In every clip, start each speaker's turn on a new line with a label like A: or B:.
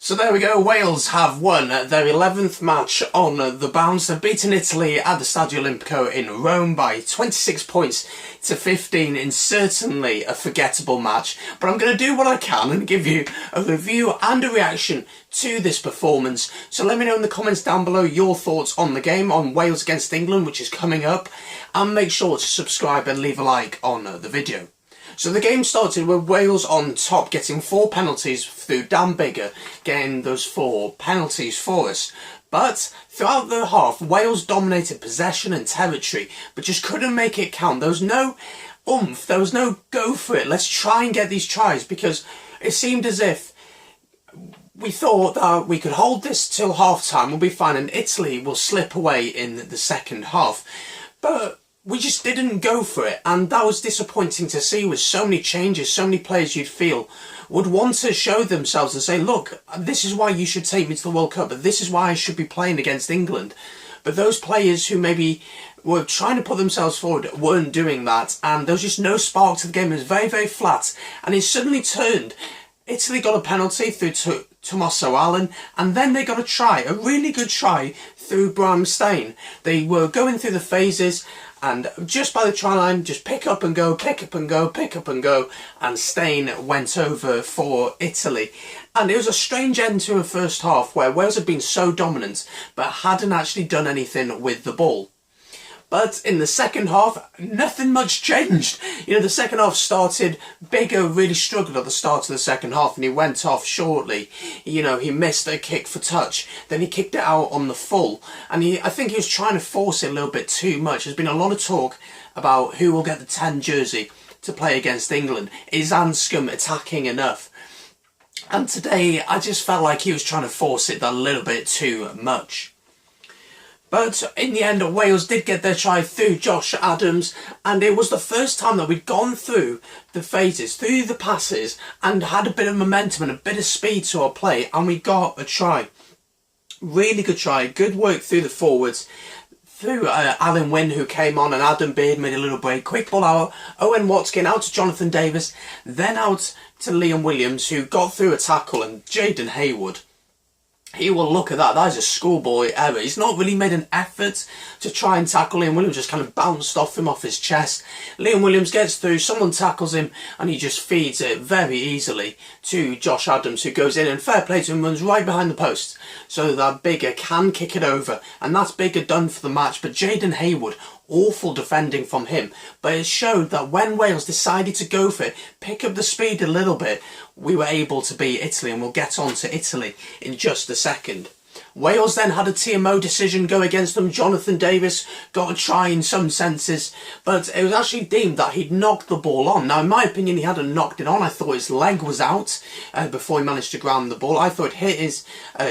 A: So there we go, Wales have won their 11th match on the bounce. They've beaten Italy at the Stadio Olimpico in Rome by 26 points to 15 in certainly a forgettable match. But I'm going to do what I can and give you a review and a reaction to this performance. So let me know in the comments down below your thoughts on the game, on Wales against England, which is coming up. And make sure to subscribe and leave a like on the video. So the game started with Wales on top, getting 4 penalties through Dan Biggar, getting those 4 penalties for us. But throughout the half, Wales dominated possession and territory, but just couldn't make it count. There was no oomph, there was no go for it, let's try and get these tries, because it seemed as if we thought that we could hold this till half-time, we'll be fine, and Italy will slip away in the second half. But we just didn't go for it, and that was disappointing to see, with so many changes, so many players you'd feel would want to show themselves and say, look, this is why you should take me to the World Cup, but this is why I should be playing against England. But those players who maybe were trying to put themselves forward weren't doing that, and there was just no spark to the game. It was very, very flat, and it suddenly turned. Italy got a penalty through Tommaso Allen, and then they got a try, a really good try through Bram Stein. They were going through the phases, and just by the try line, just pick up and go, pick up and go, pick up and go, and Stein went over for Italy. And it was a strange end to a first half where Wales had been so dominant, but hadn't actually done anything with the ball. But in the second half, nothing much changed. You know, the second half started, Biggar really struggled at the start of the second half, and he went off shortly. You know, he missed a kick for touch, then he kicked it out on the full, and I think he was trying to force it a little bit too much. There's been a lot of talk about who will get the 10 jersey to play against England. Is Anscombe attacking enough? And today, I just felt like he was trying to force it a little bit too much. But in the end, Wales did get their try through Josh Adams, and it was the first time that we'd gone through the phases, through the passes, and had a bit of momentum and a bit of speed to our play, and we got a try. Really good try, good work through the forwards, through Alan Wynne, who came on, and Adam Beard made a little break. Quick ball out, Owen Watkin out to Jonathan Davis, then out to Liam Williams, who got through a tackle, and Jaden Haywood. He will look at that. That is a schoolboy error. He's not really made an effort to try and tackle Liam Williams, just kind of bounced off him off his chest. Liam Williams gets through, someone tackles him, and he just feeds it very easily to Josh Adams, who goes in, and fair play to him, runs right behind the post so that Biggar can kick it over. And that's Biggar done for the match. But Jaden Haywood, awful defending from him, but it showed that when Wales decided to go for it, pick up the speed a little bit, we were able to beat Italy, and we'll get on to Italy in just a second. Wales then had a TMO decision go against them. Jonathan Davis got a try in some senses, but it was actually deemed that he'd knocked the ball on. Now, in my opinion, he hadn't knocked it on. I thought his leg was out before he managed to ground the ball. I thought it hit his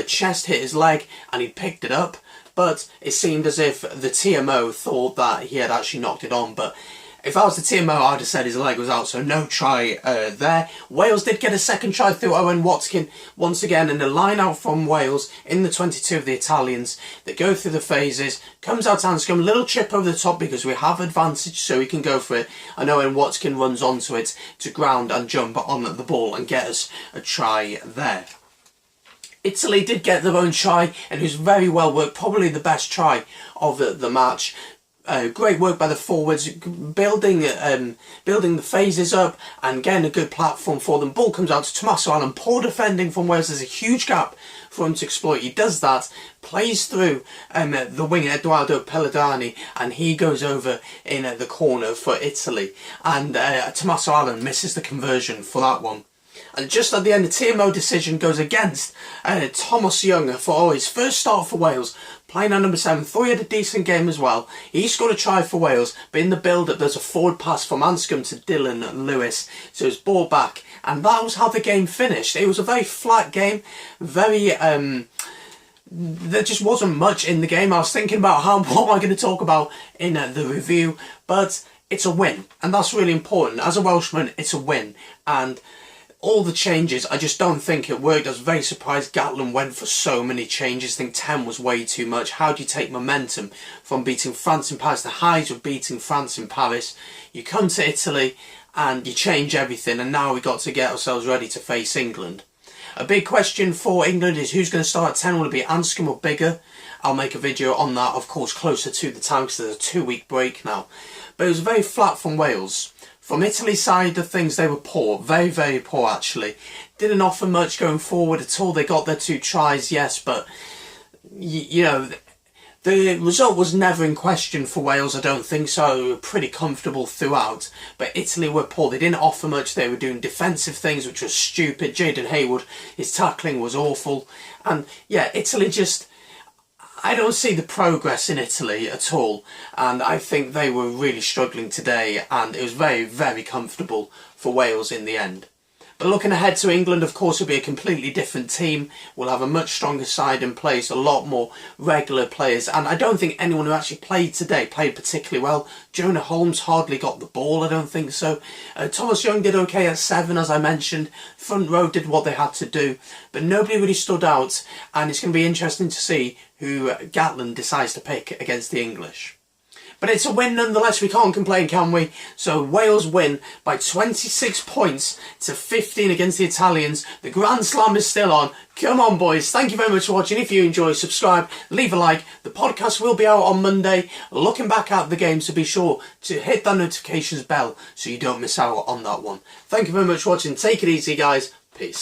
A: chest, hit his leg, and he picked it up. But it seemed as if the TMO thought that he had actually knocked it on. But if I was the TMO, I'd have said his leg was out, so no try there. Wales did get a second try through Owen Watkin once again, and a line out from Wales in the 22 of the Italians that go through the phases. Comes out Anscombe, little chip over the top because we have advantage, so he can go for it. And Owen Watkin runs onto it to ground and jump on the ball and get us a try there. Italy did get their own try, and it was very well worked, probably the best try of the match. Great work by the forwards, building the phases up and getting a good platform for them. Ball comes out to Tommaso Allen, poor defending from Wales. There's a huge gap for him to exploit. He does that, plays through the winger Edoardo Pellegrani, and he goes over in the corner for Italy. And Tommaso Allen misses the conversion for that one. And just at the end, the TMO decision goes against Thomas Young for his first start for Wales, playing at number 7. Thought he had a decent game as well. He scored a try for Wales, but in the build-up, there's a forward pass from Anscombe to Dylan Lewis, so it's ball back. And that was how the game finished. It was a very flat game, very there just wasn't much in the game. I was thinking about what am I going to talk about in the review, but it's a win, and that's really important. As a Welshman, it's a win, and all the changes, I just don't think it worked. I was very surprised Gatland went for so many changes. I think 10 was way too much. How do you take momentum from beating France in Paris? The highs of beating France in Paris. You come to Italy and you change everything, and now we got to get ourselves ready to face England. A big question for England is who's going to start at 10. Will it be Anscombe or Biggar? I'll make a video on that, of course, closer to the time because there's a 2-week break now. But it was very flat from Wales. From Italy's side of things, they were poor. Very, very poor, actually. Didn't offer much going forward at all. They got their 2 tries, yes, but, you know, the result was never in question for Wales, I don't think so. They were pretty comfortable throughout. But Italy were poor. They didn't offer much. They were doing defensive things, which was stupid. Jaden Hayward, his tackling was awful. And, yeah, Italy just... I don't see the progress in Italy at all, and I think they were really struggling today, and it was very, very comfortable for Wales in the end. But looking ahead to England, of course, it'll be a completely different team. We'll have a much stronger side in place, a lot more regular players, and I don't think anyone who actually played today played particularly well. Jonah Holmes hardly got the ball, I don't think so. Thomas Young did okay at 7, as I mentioned. Front row did what they had to do, but nobody really stood out, and it's going to be interesting to see who Gatland decides to pick against the English. But it's a win nonetheless, we can't complain, can we? So Wales win by 26 points to 15 against the Italians. The Grand Slam is still on. Come on, boys. Thank you very much for watching. If you enjoy, subscribe, leave a like. The podcast will be out on Monday, looking back at the game, so be sure to hit that notifications bell so you don't miss out on that one. Thank you very much for watching. Take it easy, guys. Peace.